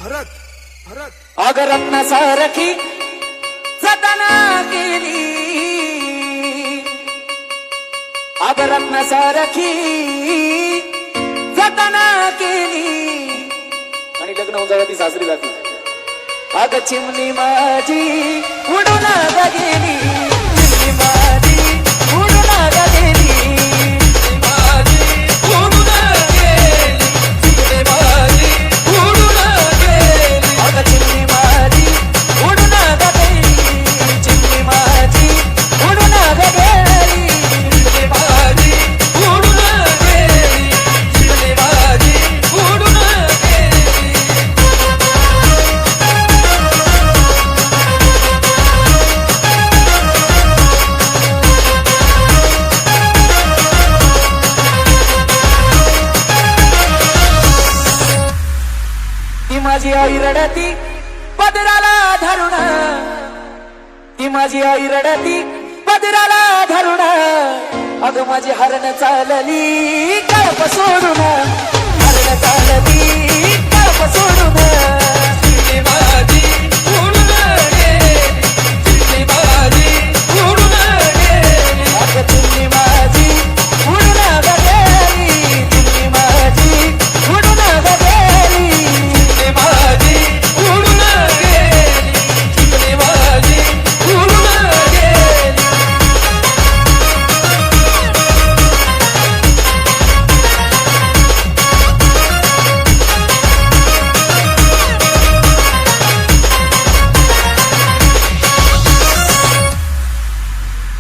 भरत भरत अगरत्न सारखी जतन केली, अगरत्न सारखी जतन केली आणि लग्न होऊन जावं ती सासरी जाते. अग चिमणी माझी उडून गेली, चिमणी माझी उडून गेली, माझी आई रडती पदराला धरुण, ती माझी आई रडती पदराला धरुण. अग माझी हरण चालली कळप सोडून, हरण चालली कळप सोडून.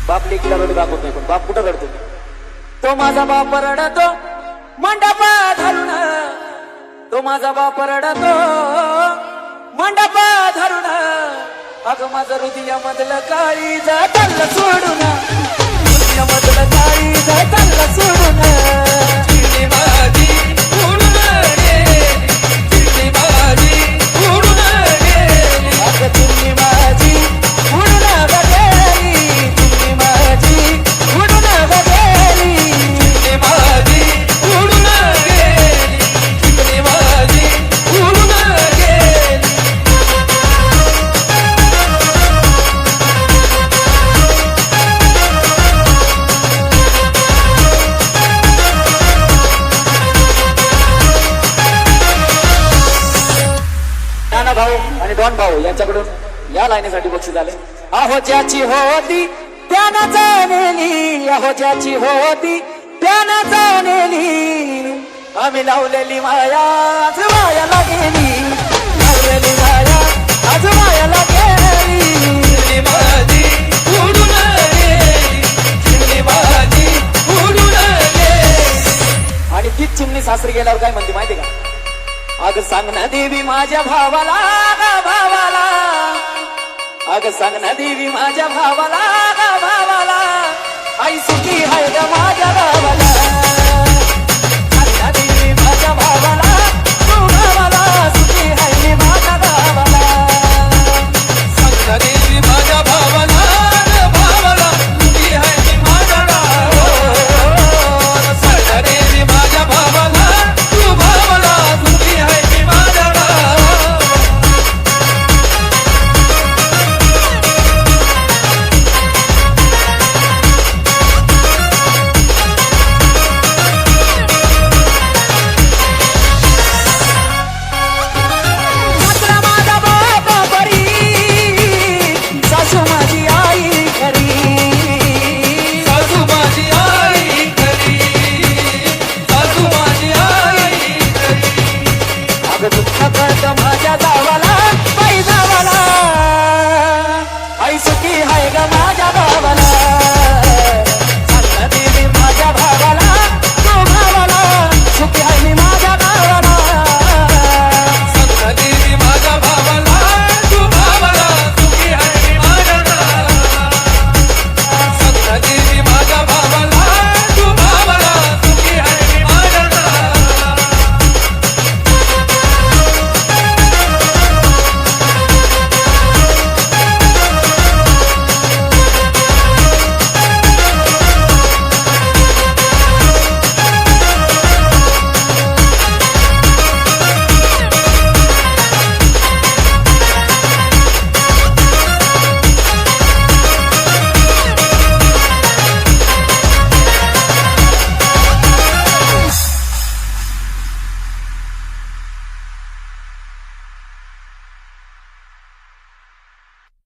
बाप लेकीला रडू दाखवत नाही, पण बाप कुठं रडतो? तो माझा बाप रडतो मंडपा धरून, तो माझा बाप रडतो मंडपा धरून. अग माझं हृदय मधलं काळी जातल सोडून, हृदय मधलं काळी जातल सोडून. भाऊ आणि डॉन भाऊ यांच्याकडून या लाईनीसाठी बक्षीस झाले. अहो ज्याची होती त्यानं जाणली, अहो ज्याची होती त्यानं जाणली. आम्ही लावलेली माया आज मायाला गेली, लावलेली माया आज मायाला गेली. आणि तीच चिमणी सासरी गेल्यावर काय म्हणते माहिती का? अग सांग ना देवी माझ्या भावाला, भावाला. अग सांग ना देवी माझ्या भावाला, भावाला. आई सुखी आहे ग माझ्या भावाला. सांग ना देवी माझ्या भावाला, तू भावाला सुखी आहे माझ्या भावाला. सांग ना देवी माझ्या भावाला, भावाला सुखी आहे माझ्या भावाला. सांग ना देवी माझ्या भावाला, तू भावाला सुखी आहे. माझ्या गावाला